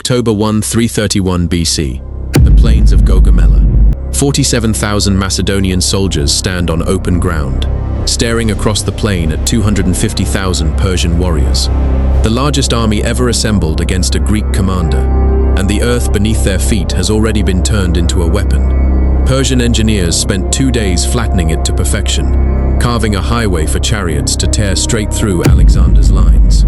October 331 BC, the plains of Gaugamela. 47,000 Macedonian soldiers stand on open ground, staring across the plain at 250,000 Persian warriors. The largest army ever assembled against a Greek commander, and the earth beneath their feet has already been turned into a weapon. Persian engineers spent 2 days flattening it to perfection, carving a highway for chariots to tear straight through Alexander's lines.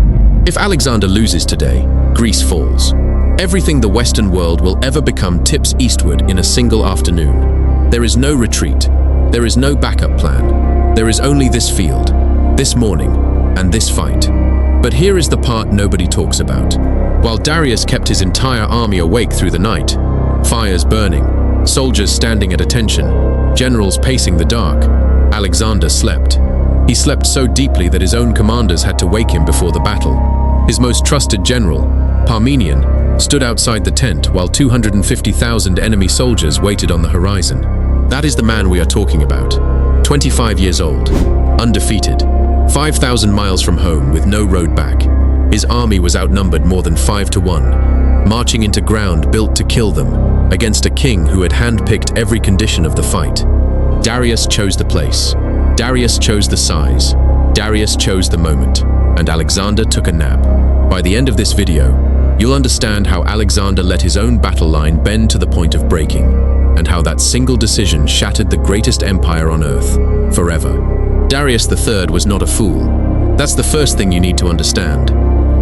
If Alexander loses today, Greece falls. Everything the Western world will ever become tips eastward in a single afternoon. There is no retreat. There is no backup plan. There is only this field, this morning, and this fight. But here is the part nobody talks about. While Darius kept his entire army awake through the night, fires burning, soldiers standing at attention, generals pacing the dark, Alexander slept. He slept so deeply that his own commanders had to wake him before the battle. His most trusted general, Parmenion, stood outside the tent while 250,000 enemy soldiers waited on the horizon. That is the man we are talking about. 25 years old, undefeated, 5,000 miles from home with no road back. His army was outnumbered more than 5 to 1, marching into ground built to kill them, against a king who had handpicked every condition of the fight. Darius chose the place. Darius chose the size. Darius chose the moment. And Alexander took a nap. By the end of this video, you'll understand how Alexander let his own battle line bend to the point of breaking, and how that single decision shattered the greatest empire on earth, forever. Darius III was not a fool. That's the first thing you need to understand.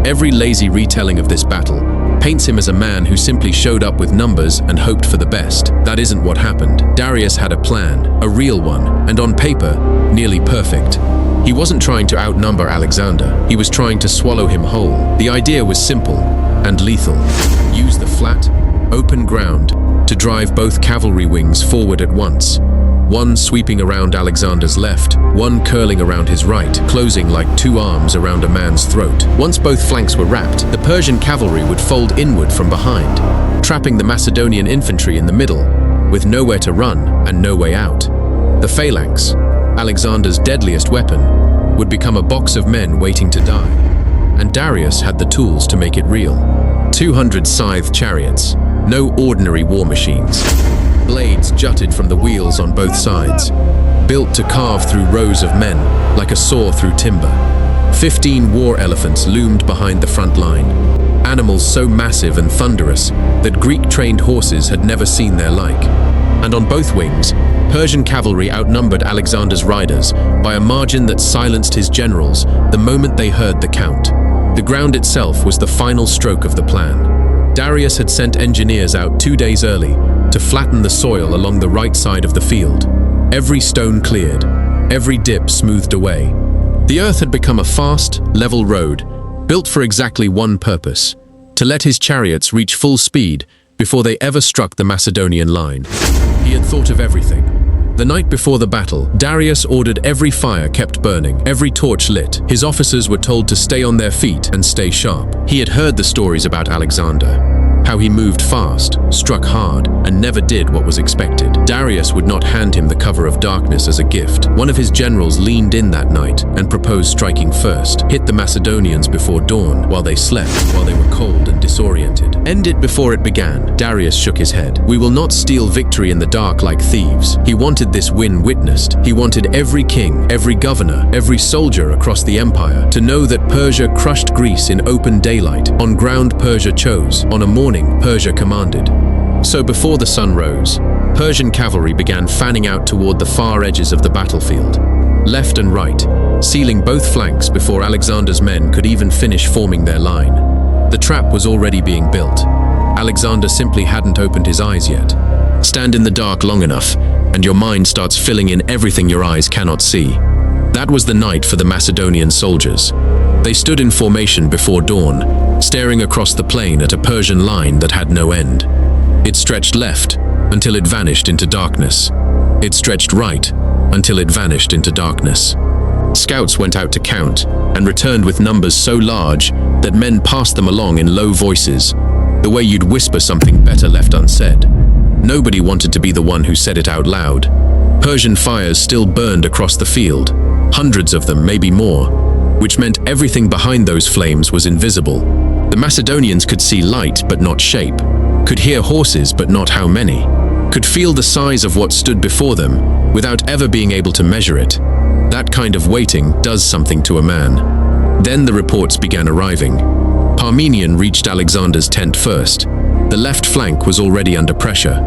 Every lazy retelling of this battle paints him as a man who simply showed up with numbers and hoped for the best. That isn't what happened. Darius had a plan, a real one, and on paper, nearly perfect. He wasn't trying to outnumber Alexander, he was trying to swallow him whole. The idea was simple and lethal. Use the flat, open ground to drive both cavalry wings forward at once. One sweeping around Alexander's left, one curling around his right, closing like two arms around a man's throat. Once both flanks were wrapped, the Persian cavalry would fold inward from behind, trapping the Macedonian infantry in the middle, with nowhere to run and no way out. The phalanx, Alexander's deadliest weapon, would become a box of men waiting to die. And Darius had the tools to make it real. 200 scythe chariots, no ordinary war machines. Blades jutted from the wheels on both sides, built to carve through rows of men like a saw through timber. 15 war elephants loomed behind the front line, animals so massive and thunderous that Greek-trained horses had never seen their like. And on both wings, Persian cavalry outnumbered Alexander's riders by a margin that silenced his generals the moment they heard the count. The ground itself was the final stroke of the plan. Darius had sent engineers out 2 days early to flatten the soil along the right side of the field. Every stone cleared, every dip smoothed away. The earth had become a fast, level road, built for exactly one purpose: to let his chariots reach full speed before they ever struck the Macedonian line. He had thought of everything. The night before the battle, Darius ordered every fire kept burning, every torch lit. His officers were told to stay on their feet and stay sharp. He had heard the stories about Alexander, how he moved fast, struck hard, and never did what was expected. Darius would not hand him the cover of darkness as a gift. One of his generals leaned in that night and proposed striking first, hit the Macedonians before dawn, while they slept, while they were cold and disoriented. End it before it began. Darius shook his head. We will not steal victory in the dark like thieves. He wanted this win witnessed. He wanted every king, every governor, every soldier across the empire to know that Persia crushed Greece in open daylight, on ground Persia chose, on a morning Persia commanded. So before the sun rose, Persian cavalry began fanning out toward the far edges of the battlefield, left and right, sealing both flanks before Alexander's men could even finish forming their line. The trap was already being built. Alexander simply hadn't opened his eyes yet. Stand in the dark long enough, and your mind starts filling in everything your eyes cannot see. That was the night for the Macedonian soldiers. They stood in formation before dawn, staring across the plain at a Persian line that had no end. It stretched left until it vanished into darkness. It stretched right until it vanished into darkness. Scouts went out to count and returned with numbers so large that men passed them along in low voices, the way you'd whisper something better left unsaid. Nobody wanted to be the one who said it out loud. Persian fires still burned across the field, hundreds of them, maybe more, which meant everything behind those flames was invisible. The Macedonians could see light but not shape, could hear horses but not how many, could feel the size of what stood before them without ever being able to measure it. That kind of waiting does something to a man. Then the reports began arriving. Parmenion reached Alexander's tent first. The left flank was already under pressure.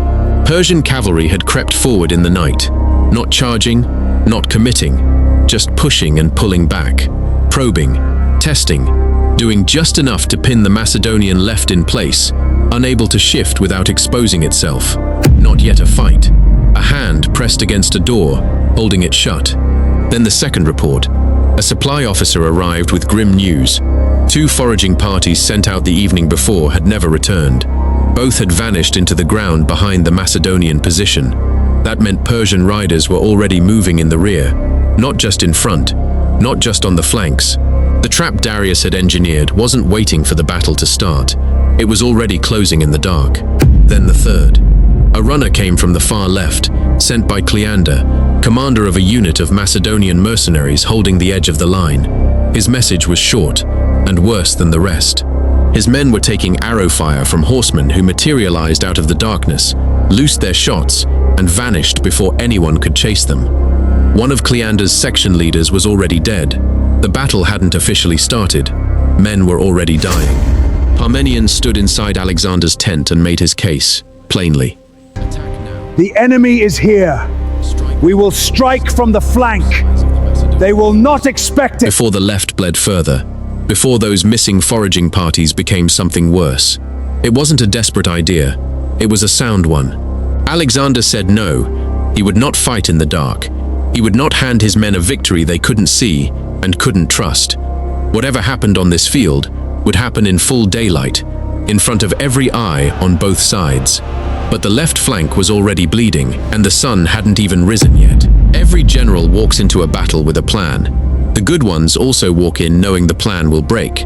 Persian cavalry had crept forward in the night, not charging, not committing, just pushing and pulling back, probing, testing, doing just enough to pin the Macedonian left in place, unable to shift without exposing itself. Not yet a fight. A hand pressed against a door, holding it shut. Then the second report. A supply officer arrived with grim news. 2 foraging parties sent out the evening before had never returned. Both had vanished into the ground behind the Macedonian position. That meant Persian riders were already moving in the rear, not just in front, not just on the flanks. The trap Darius had engineered wasn't waiting for the battle to start. It was already closing in the dark. Then the third. A runner came from the far left, sent by Cleander, commander of a unit of Macedonian mercenaries holding the edge of the line. His message was short, and worse than the rest. His men were taking arrow fire from horsemen who materialized out of the darkness, loosed their shots, and vanished before anyone could chase them. One of Cleander's section leaders was already dead. The battle hadn't officially started. Men were already dying. Parmenion stood inside Alexander's tent and made his case, plainly. The enemy is here. We will strike from the flank. They will not expect it. Before the left bled further, before those missing foraging parties became something worse. It wasn't a desperate idea. It was a sound one. Alexander said no. He would not fight in the dark. He would not hand his men a victory they couldn't see and couldn't trust. Whatever happened on this field would happen in full daylight, in front of every eye on both sides. But the left flank was already bleeding, and the sun hadn't even risen yet. Every general walks into a battle with a plan. The good ones also walk in knowing the plan will break.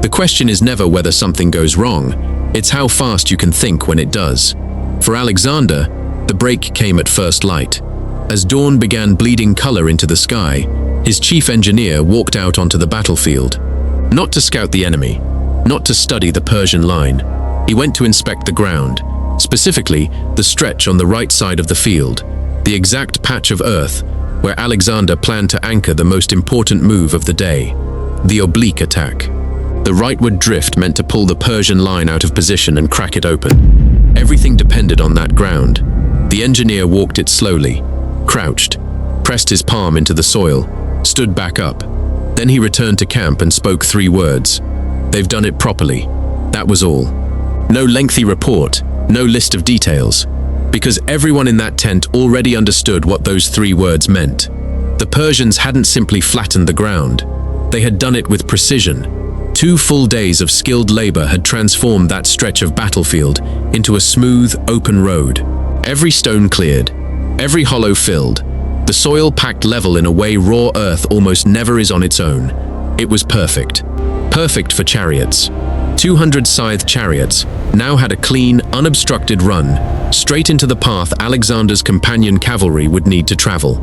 The question is never whether something goes wrong, it's how fast you can think when it does. For Alexander, the break came at first light. As dawn began bleeding color into the sky, his chief engineer walked out onto the battlefield. Not to scout the enemy, not to study the Persian line. He went to inspect the ground, specifically the stretch on the right side of the field, the exact patch of earth where Alexander planned to anchor the most important move of the day, the oblique attack. The rightward drift meant to pull the Persian line out of position and crack it open. Everything depended on that ground. The engineer walked it slowly, crouched, pressed his palm into the soil, stood back up. Then he returned to camp and spoke 3 words. They've done it properly. That was all. No lengthy report, no list of details, because everyone in that tent already understood what those 3 words meant. The Persians hadn't simply flattened the ground. They had done it with precision. 2 full days of skilled labor had transformed that stretch of battlefield into a smooth, open road. Every stone cleared, every hollow filled, the soil packed level in a way raw earth almost never is on its own. It was perfect. Perfect for chariots. 200 scythed chariots now had a clean, unobstructed run, straight into the path Alexander's Companion Cavalry would need to travel.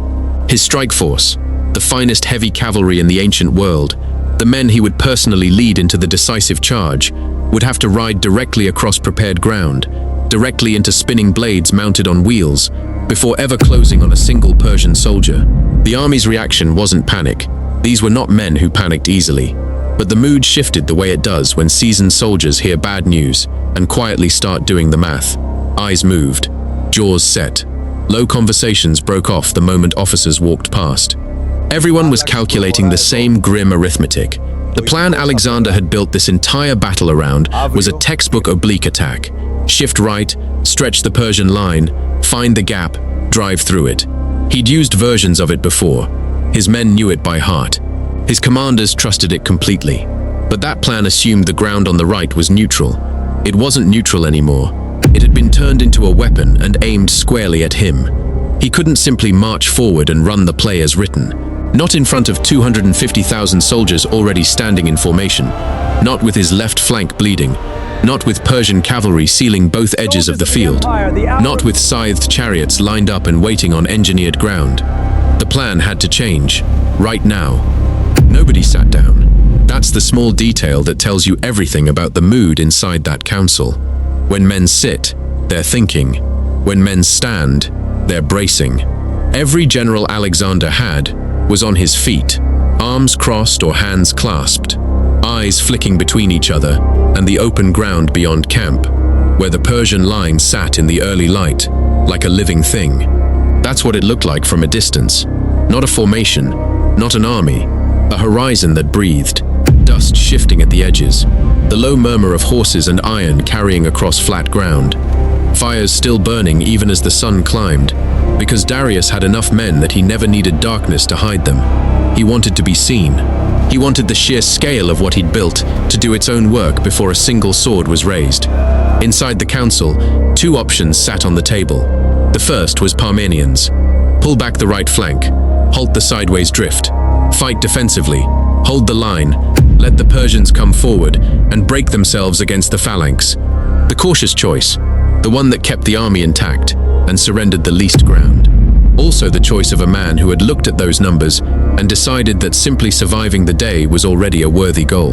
His strike force, the finest heavy cavalry in the ancient world, the men he would personally lead into the decisive charge, would have to ride directly across prepared ground, directly into spinning blades mounted on wheels, before ever closing on a single Persian soldier. The army's reaction wasn't panic. These were not men who panicked easily. But the mood shifted the way it does when seasoned soldiers hear bad news and quietly start doing the math. Eyes moved, jaws set. Low conversations broke off the moment officers walked past. Everyone was calculating the same grim arithmetic. The plan Alexander had built this entire battle around was a textbook oblique attack. Shift right, stretch the Persian line, find the gap, drive through it. He'd used versions of it before. His men knew it by heart. His commanders trusted it completely. But that plan assumed the ground on the right was neutral. It wasn't neutral anymore. It had been turned into a weapon and aimed squarely at him. He couldn't simply march forward and run the play as written. Not in front of 250,000 soldiers already standing in formation. Not with his left flank bleeding. Not with Persian cavalry sealing both edges of the field. Not with scythed chariots lined up and waiting on engineered ground. The plan had to change, right now. Nobody sat down. That's the small detail that tells you everything about the mood inside that council. When men sit, they're thinking. When men stand, they're bracing. Every general Alexander had was on his feet, arms crossed or hands clasped, eyes flicking between each other and the open ground beyond camp, where the Persian line sat in the early light, like a living thing. That's what it looked like from a distance. Not a formation, not an army, a horizon that breathed, dust shifting at the edges, the low murmur of horses and iron carrying across flat ground. Fires still burning even as the sun climbed, because Darius had enough men that he never needed darkness to hide them. He wanted to be seen. He wanted the sheer scale of what he'd built to do its own work before a single sword was raised. Inside the council, two options sat on the table. The first was Parmenians. Pull back the right flank, halt the sideways drift, fight defensively, hold the line, let the Persians come forward and break themselves against the phalanx. The cautious choice, the one that kept the army intact and surrendered the least ground. Also the choice of a man who had looked at those numbers and decided that simply surviving the day was already a worthy goal.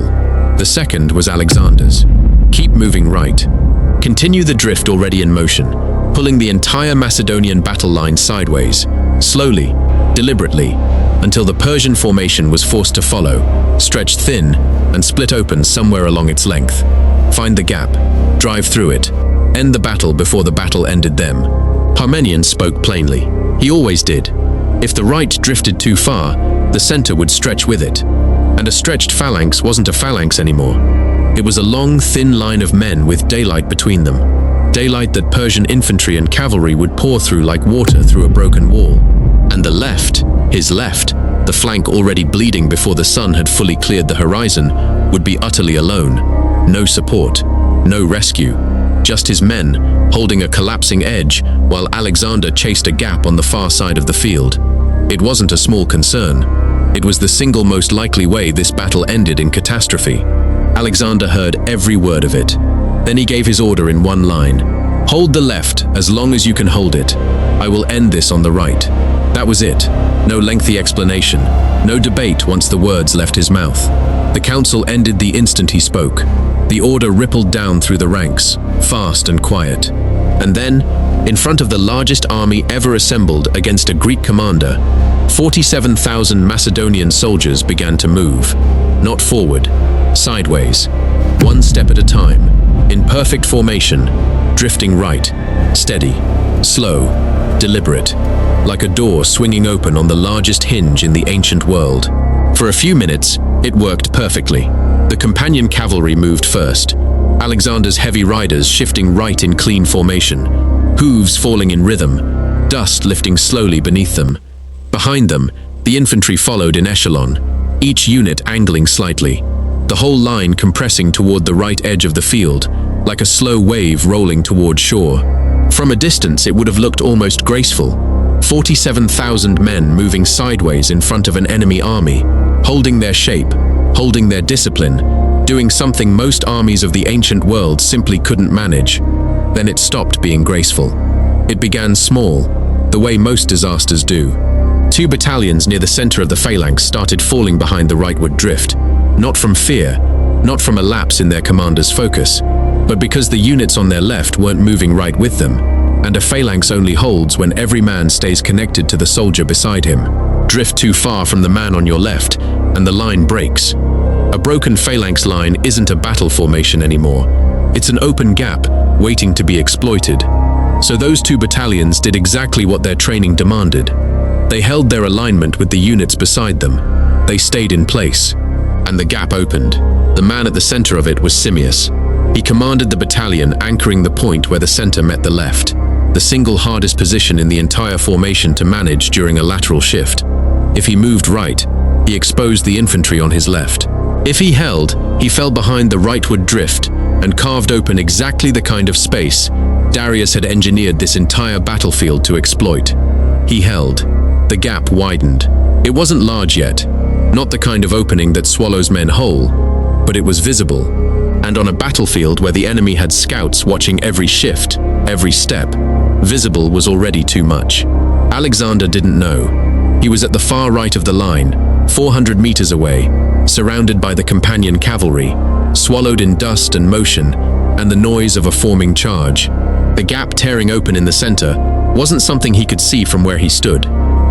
The second was Alexander's. Keep moving right. Continue the drift already in motion, pulling the entire Macedonian battle line sideways, slowly, deliberately, until the Persian formation was forced to follow, stretched thin and split open somewhere along its length. Find the gap, drive through it, end the battle before the battle ended them. Parmenion spoke plainly. He always did. If the right drifted too far, the center would stretch with it. And a stretched phalanx wasn't a phalanx anymore. It was a long, thin line of men with daylight between them. Daylight that Persian infantry and cavalry would pour through like water through a broken wall. And the left, his left, the flank already bleeding before the sun had fully cleared the horizon, would be utterly alone. No support, no rescue. Just his men, holding a collapsing edge, while Alexander chased a gap on the far side of the field. It wasn't a small concern. It was the single most likely way this battle ended in catastrophe. Alexander heard every word of it. Then he gave his order in one line. Hold the left as long as you can hold it. I will end this on the right. That was it. No lengthy explanation. No debate once the words left his mouth. The council ended the instant he spoke. The order rippled down through the ranks, fast and quiet. And then, in front of the largest army ever assembled against a Greek commander, 47,000 Macedonian soldiers began to move. Not forward, sideways, one step at a time, in perfect formation, drifting right, steady, slow, deliberate, like a door swinging open on the largest hinge in the ancient world. For a few minutes, it worked perfectly. The Companion Cavalry moved first, Alexander's heavy riders shifting right in clean formation, hooves falling in rhythm, dust lifting slowly beneath them. Behind them, the infantry followed in echelon, each unit angling slightly, the whole line compressing toward the right edge of the field, like a slow wave rolling toward shore. From a distance, it would have looked almost graceful. 47,000 men moving sideways in front of an enemy army, holding their shape, holding their discipline, doing something most armies of the ancient world simply couldn't manage. Then it stopped being graceful. It began small, the way most disasters do. 2 battalions near the center of the phalanx started falling behind the rightward drift, not from fear, not from a lapse in their commander's focus, but because the units on their left weren't moving right with them, and a phalanx only holds when every man stays connected to the soldier beside him. Drift too far from the man on your left, and the line breaks. A broken phalanx line isn't a battle formation anymore. It's an open gap, waiting to be exploited. So those 2 battalions did exactly what their training demanded. They held their alignment with the units beside them. They stayed in place. And the gap opened. The man at the center of it was Simmias. He commanded the battalion anchoring the point where the center met the left, the single hardest position in the entire formation to manage during a lateral shift. If he moved right, he exposed the infantry on his left. If he held, he fell behind the rightward drift and carved open exactly the kind of space Darius had engineered this entire battlefield to exploit. He held. The gap widened. It wasn't large yet, not the kind of opening that swallows men whole, but it was visible. And on a battlefield where the enemy had scouts watching every shift, every step, visible was already too much. Alexander didn't know. He was at the far right of the line, 400 meters away, surrounded by the Companion Cavalry, swallowed in dust and motion and the noise of a forming charge. The gap tearing open in the center wasn't something he could see from where he stood.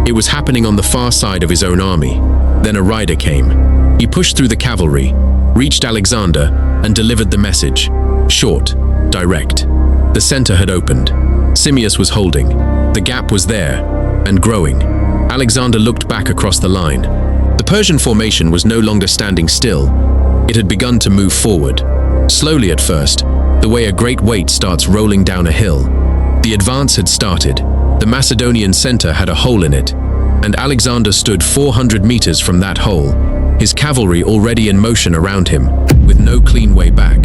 It was happening on the far side of his own army. Then a rider came. He pushed through the cavalry, reached Alexander, and delivered the message. Short, direct. The center had opened. Simius was holding. The gap was there, and growing. Alexander looked back across the line. The Persian formation was no longer standing still. It had begun to move forward. Slowly at first, the way a great weight starts rolling down a hill. The advance had started. The Macedonian center had a hole in it, and Alexander stood 400 meters from that hole, his cavalry already in motion around him, with no clean way back.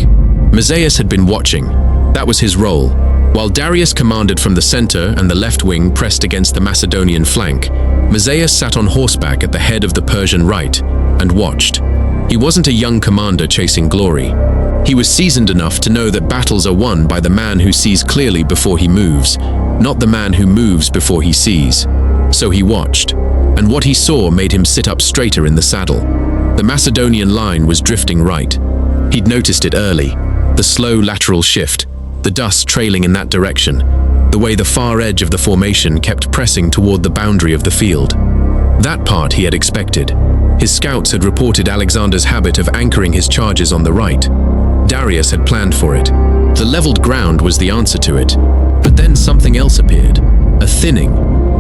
Mazaeus had been watching. That was his role. While Darius commanded from the center and the left wing pressed against the Macedonian flank, Mazaeus sat on horseback at the head of the Persian right and watched. He wasn't a young commander chasing glory. He was seasoned enough to know that battles are won by the man who sees clearly before he moves, not the man who moves before he sees. So he watched, and what he saw made him sit up straighter in the saddle. The Macedonian line was drifting right. He'd noticed it early, the slow lateral shift, the dust trailing in that direction, the way the far edge of the formation kept pressing toward the boundary of the field. That part he had expected. His scouts had reported Alexander's habit of anchoring his charges on the right. Darius had planned for it. The leveled ground was the answer to it. But then something else appeared, a thinning,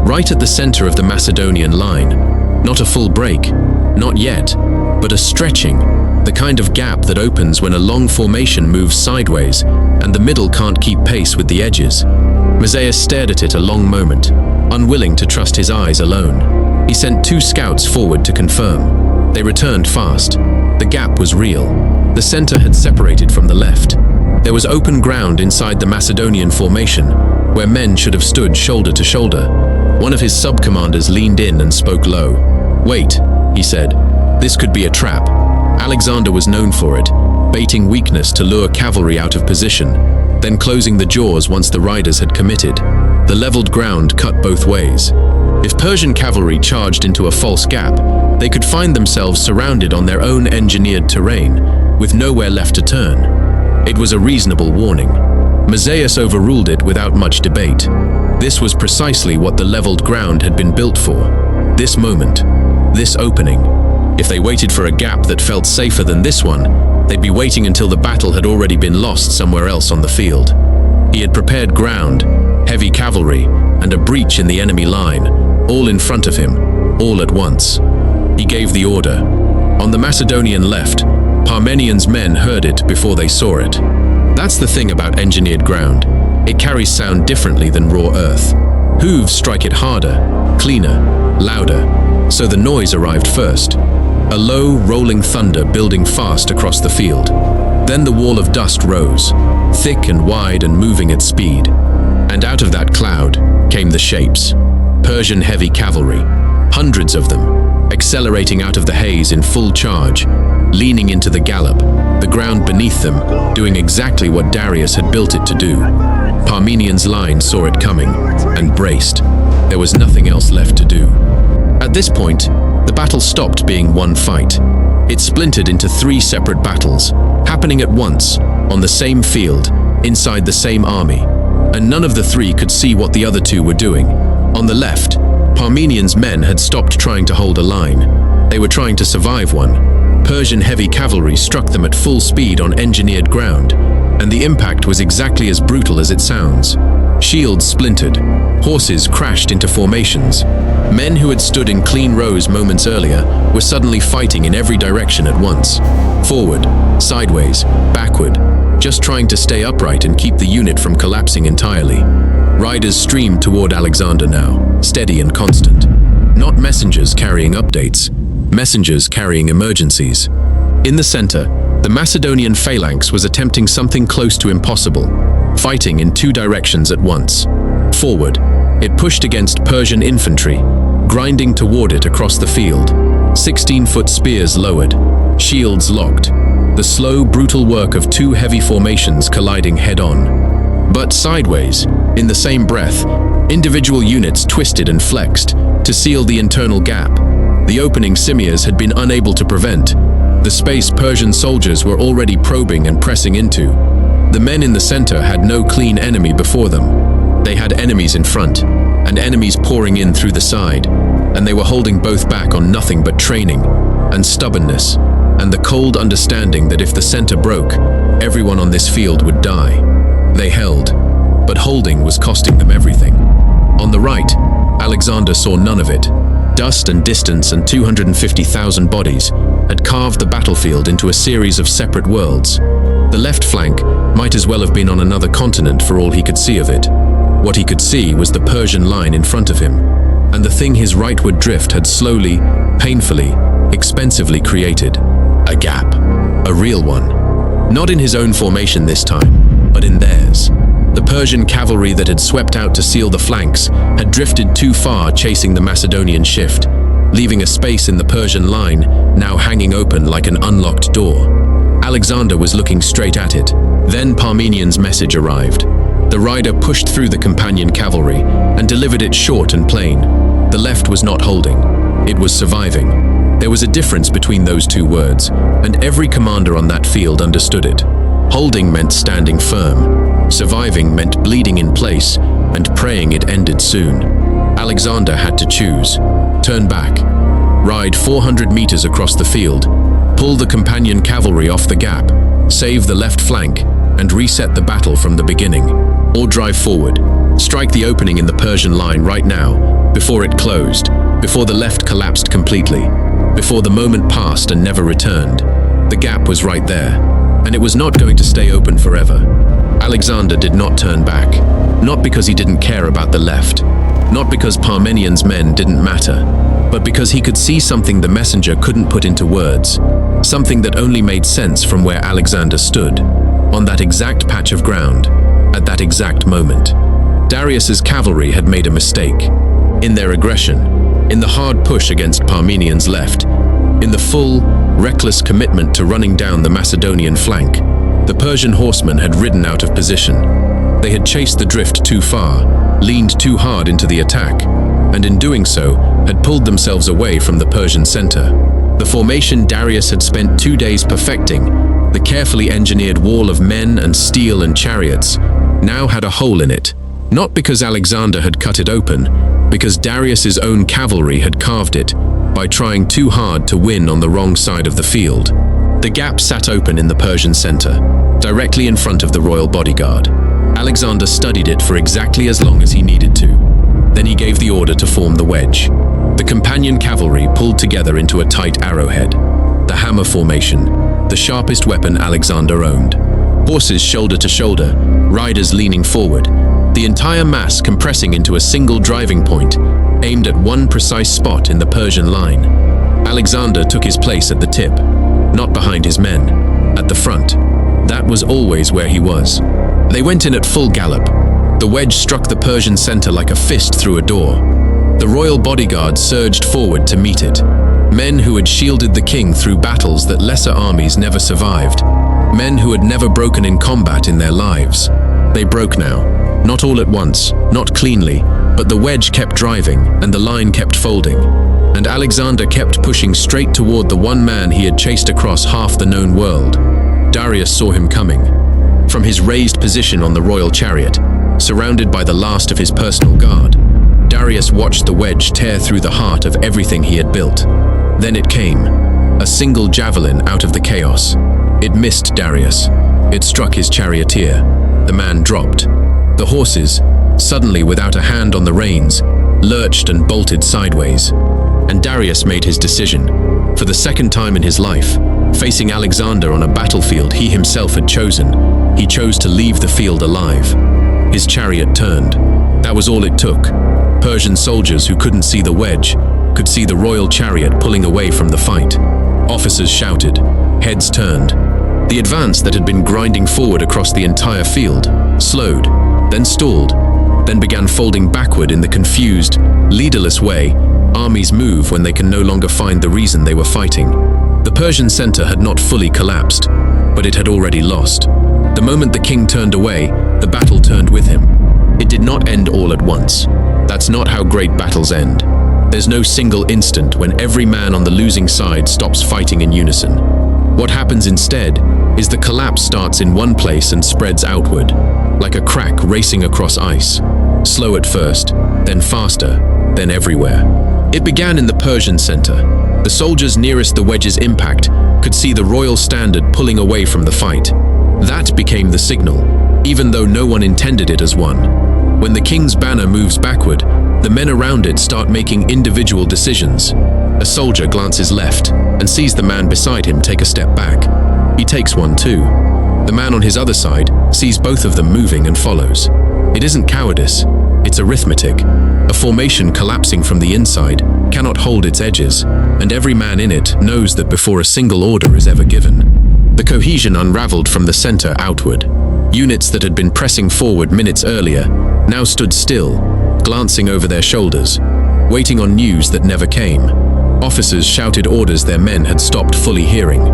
right at the center of the Macedonian line. Not a full break, not yet, but a stretching, the kind of gap that opens when a long formation moves sideways and the middle can't keep pace with the edges. Mazaeus stared at it a long moment, unwilling to trust his eyes alone. He sent 2 scouts forward to confirm. They returned fast. The gap was real. The center had separated from the left. There was open ground inside the Macedonian formation, where men should have stood shoulder to shoulder. One of his sub-commanders leaned in and spoke low. "Wait," he said. "This could be a trap." Alexander was known for it, baiting weakness to lure cavalry out of position, then closing the jaws once the riders had committed. The leveled ground cut both ways. If Persian cavalry charged into a false gap, they could find themselves surrounded on their own engineered terrain, with nowhere left to turn. It was a reasonable warning. Mazaeus overruled it without much debate. This was precisely what the leveled ground had been built for. This moment, this opening. If they waited for a gap that felt safer than this one, they'd be waiting until the battle had already been lost somewhere else on the field. He had prepared ground, heavy cavalry, and a breach in the enemy line, all in front of him, all at once. He gave the order. On the Macedonian left, Parmenian's men heard it before they saw it. That's the thing about engineered ground. It carries sound differently than raw earth. Hooves strike it harder, cleaner, louder, so the noise arrived first. A low, rolling thunder building fast across the field. Then the wall of dust rose, thick and wide and moving at speed. And out of that cloud came the shapes. Persian heavy cavalry, hundreds of them, accelerating out of the haze in full charge, leaning into the gallop, the ground beneath them doing exactly what Darius had built it to do. Parmenian's line saw it coming and braced. There was nothing else left to do. At this point, the battle stopped being one fight. It splintered into 3 separate battles, happening at once, on the same field, inside the same army, and none of the 3 could see what the other 2 were doing. On the left, Parmenian's men had stopped trying to hold a line. They were trying to survive one. Persian heavy cavalry struck them at full speed on engineered ground, and the impact was exactly as brutal as it sounds. Shields splintered, horses crashed into formations. Men who had stood in clean rows moments earlier were suddenly fighting in every direction at once. Forward, sideways, backward, just trying to stay upright and keep the unit from collapsing entirely. Riders streamed toward Alexander now, steady and constant. Not messengers carrying updates, messengers carrying emergencies. In the center, the Macedonian phalanx was attempting something close to impossible, fighting in 2 directions at once. Forward, it pushed against Persian infantry, grinding toward it across the field. 16-foot spears lowered, shields locked, the slow, brutal work of 2 heavy formations colliding head-on. But sideways, in the same breath, individual units twisted and flexed to seal the internal gap. The opening Simias had been unable to prevent. The space Persian soldiers were already probing and pressing into. The men in the center had no clean enemy before them. They had enemies in front, and enemies pouring in through the side, and they were holding both back on nothing but training and stubbornness, and the cold understanding that if the center broke, everyone on this field would die. They held, but holding was costing them everything. On the right, Alexander saw none of it. Dust and distance and 250,000 bodies had carved the battlefield into a series of separate worlds. The left flank might as well have been on another continent for all he could see of it. What he could see was the Persian line in front of him, and the thing his rightward drift had slowly, painfully, expensively created. A gap. A real one. Not in his own formation this time, but in theirs. The Persian cavalry that had swept out to seal the flanks had drifted too far chasing the Macedonian shift, leaving a space in the Persian line now hanging open like an unlocked door. Alexander was looking straight at it. Then Parmenian's message arrived. The rider pushed through the Companion Cavalry and delivered it short and plain. The left was not holding. It was surviving. There was a difference between those two words, and every commander on that field understood it. Holding meant standing firm. Surviving meant bleeding in place and praying it ended soon. Alexander had to choose. Turn back. Ride 400 meters across the field. Pull the Companion Cavalry off the gap. Save the left flank and reset the battle from the beginning. Or drive forward. Strike the opening in the Persian line right now, before it closed, before the left collapsed completely, before the moment passed and never returned. The gap was right there, and it was not going to stay open forever. Alexander did not turn back, not because he didn't care about the left, not because Parmenian's men didn't matter, but because he could see something the messenger couldn't put into words, something that only made sense from where Alexander stood, on that exact patch of ground, at that exact moment. Darius's cavalry had made a mistake. In their aggression, in the hard push against Parmenian's left, in the full, reckless commitment to running down the Macedonian flank, the Persian horsemen had ridden out of position. They had chased the drift too far, leaned too hard into the attack, and in doing so, had pulled themselves away from the Persian center. The formation Darius had spent 2 days perfecting, the carefully engineered wall of men and steel and chariots, now had a hole in it, not because Alexander had cut it open, because Darius's own cavalry had carved it by trying too hard to win on the wrong side of the field. The gap sat open in the Persian center, directly in front of the royal bodyguard. Alexander studied it for exactly as long as he needed to. Then he gave the order to form the wedge. The Companion Cavalry pulled together into a tight arrowhead. The hammer formation, the sharpest weapon Alexander owned. Horses shoulder to shoulder, riders leaning forward, the entire mass compressing into a single driving point, aimed at one precise spot in the Persian line. Alexander took his place at the tip, not behind his men, at the front. That was always where he was. They went in at full gallop. The wedge struck the Persian center like a fist through a door. The royal bodyguard surged forward to meet it. Men who had shielded the king through battles that lesser armies never survived. Men who had never broken in combat in their lives. They broke now. Not all at once, not cleanly, but the wedge kept driving and the line kept folding. And Alexander kept pushing straight toward the one man he had chased across half the known world. Darius saw him coming. From his raised position on the royal chariot, surrounded by the last of his personal guard, Darius watched the wedge tear through the heart of everything he had built. Then it came, a single javelin out of the chaos. It missed Darius. It struck his charioteer. The man dropped. The horses, suddenly without a hand on the reins, lurched and bolted sideways. And Darius made his decision. For the second time in his life, facing Alexander on a battlefield he himself had chosen, he chose to leave the field alive. His chariot turned. That was all it took. Persian soldiers who couldn't see the wedge could see the royal chariot pulling away from the fight. Officers shouted. Heads turned. The advance that had been grinding forward across the entire field slowed, then stalled, then began folding backward in the confused, leaderless way armies move when they can no longer find the reason they were fighting. The Persian center had not fully collapsed, but it had already lost. The moment the king turned away, the battle turned with him. It did not end all at once. That's not how great battles end. There's no single instant when every man on the losing side stops fighting in unison. What happens instead is the collapse starts in one place and spreads outward, like a crack racing across ice. Slow at first, then faster, then everywhere. It began in the Persian center. The soldiers nearest the wedge's impact could see the royal standard pulling away from the fight. That became the signal, even though no one intended it as one. When the king's banner moves backward, the men around it start making individual decisions. A soldier glances left and sees the man beside him take a step back. He takes one too. The man on his other side sees both of them moving and follows. It isn't cowardice, it's arithmetic. A formation collapsing from the inside cannot hold its edges, and every man in it knows that before a single order is ever given, the cohesion unraveled from the center outward. Units that had been pressing forward minutes earlier now stood still, glancing over their shoulders, waiting on news that never came. Officers shouted orders their men had stopped fully hearing.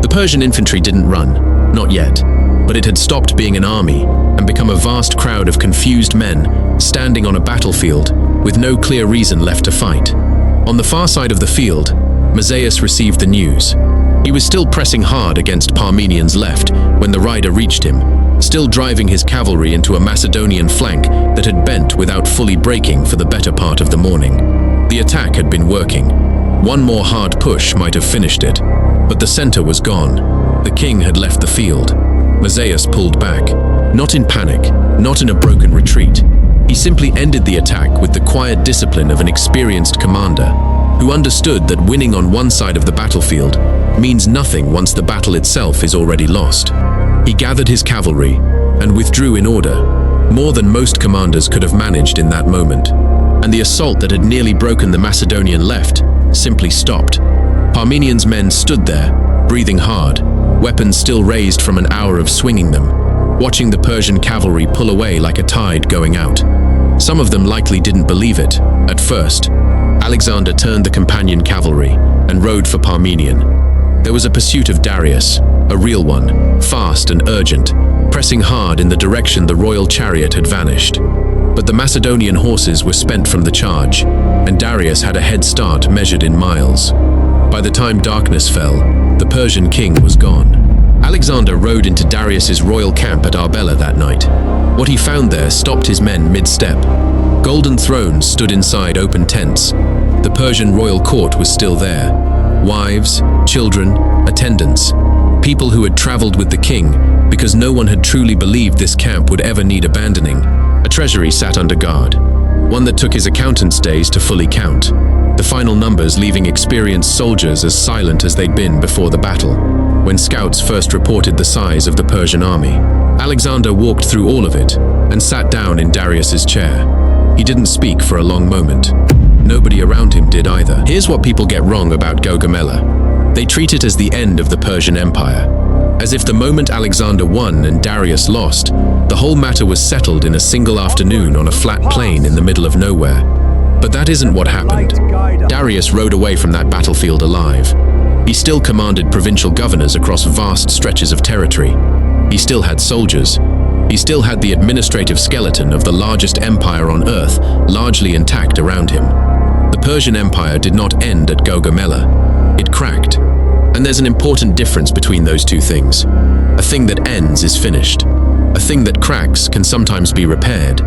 The Persian infantry didn't run, not yet, but it had stopped being an army and become a vast crowd of confused men standing on a battlefield with no clear reason left to fight. On the far side of the field, Mazaeus received the news. He was still pressing hard against Parmenian's left when the rider reached him, still driving his cavalry into a Macedonian flank that had bent without fully breaking for the better part of the morning. The attack had been working. One more hard push might have finished it, but the center was gone. The king had left the field. Mazaeus pulled back, not in panic, not in a broken retreat. He simply ended the attack with the quiet discipline of an experienced commander who understood that winning on one side of the battlefield means nothing once the battle itself is already lost. He gathered his cavalry and withdrew in order, more than most commanders could have managed in that moment. And the assault that had nearly broken the Macedonian left simply stopped. Parmenian's men stood there, breathing hard, weapons still raised from an hour of swinging them, watching the Persian cavalry pull away like a tide going out. Some of them likely didn't believe it at first. Alexander turned the Companion Cavalry and rode for Parmenion. There was a pursuit of Darius, a real one, fast and urgent, pressing hard in the direction the royal chariot had vanished. But the Macedonian horses were spent from the charge, and Darius had a head start measured in miles. By the time darkness fell, the Persian king was gone. Alexander rode into Darius's royal camp at Arbela that night. What he found there stopped his men mid-step. Golden thrones stood inside open tents. The Persian royal court was still there. Wives, children, attendants, people who had traveled with the king because no one had truly believed this camp would ever need abandoning. A treasury sat under guard, one that took his accountant's days to fully count, the final numbers leaving experienced soldiers as silent as they'd been before the battle. When scouts first reported the size of the Persian army, Alexander walked through all of it and sat down in Darius's chair. He didn't speak for a long moment. Nobody around him did either. Here's what people get wrong about Gaugamela. They treat it as the end of the Persian Empire, as if the moment Alexander won and Darius lost, the whole matter was settled in a single afternoon on a flat plain in the middle of nowhere. But that isn't what happened. Darius rode away from that battlefield alive. He still commanded provincial governors across vast stretches of territory. He still had soldiers. He still had the administrative skeleton of the largest empire on earth largely intact around him. The Persian Empire did not end at Gaugamela. It cracked. And there's an important difference between those two things. A thing that ends is finished. A thing that cracks can sometimes be repaired,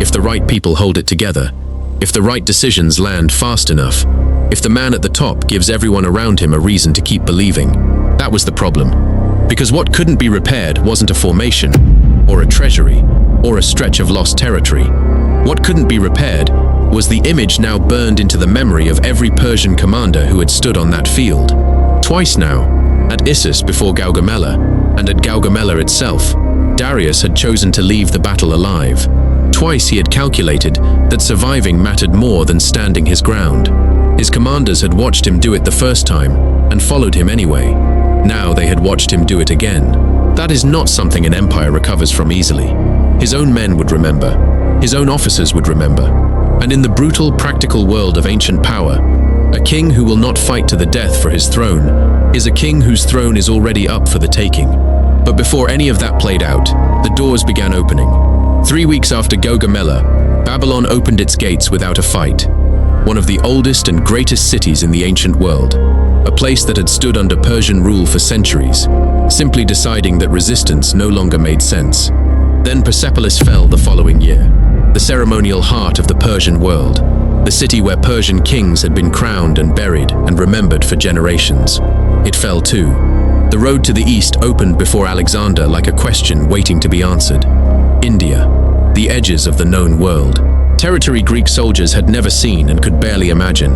if the right people hold it together, if the right decisions land fast enough, if the man at the top gives everyone around him a reason to keep believing. That was the problem. Because what couldn't be repaired wasn't a formation, or a treasury, or a stretch of lost territory. What couldn't be repaired was the image now burned into the memory of every Persian commander who had stood on that field. Twice now, at Issus before Gaugamela, and at Gaugamela itself, Darius had chosen to leave the battle alive. Twice he had calculated that surviving mattered more than standing his ground. His commanders had watched him do it the first time and followed him anyway. Now they had watched him do it again. That is not something an empire recovers from easily. His own men would remember. His own officers would remember. And in the brutal, practical world of ancient power, a king who will not fight to the death for his throne is a king whose throne is already up for the taking. But before any of that played out, the doors began opening. 3 weeks after Gaugamela, Babylon opened its gates without a fight. one of the oldest and greatest cities in the ancient world, a place that had stood under Persian rule for centuries, simply deciding that resistance no longer made sense. Then Persepolis fell the following year, the ceremonial heart of the Persian world, the city where Persian kings had been crowned and buried and remembered for generations. It fell too. The road to the east opened before Alexander like a question waiting to be answered. India, the edges of the known world. Territory Greek soldiers had never seen and could barely imagine.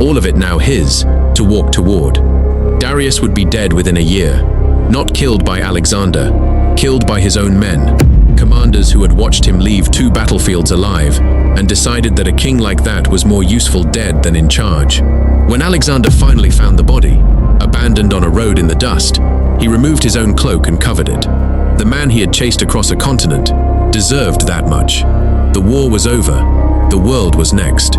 All of it now his, to walk toward. Darius would be dead within a year, not killed by Alexander, killed by his own men, commanders who had watched him leave 2 battlefields alive and decided that a king like that was more useful dead than in charge. When Alexander finally found the body, abandoned on a road in the dust, he removed his own cloak and covered it. The man he had chased across a continent deserved that much. The war was over. The world was next.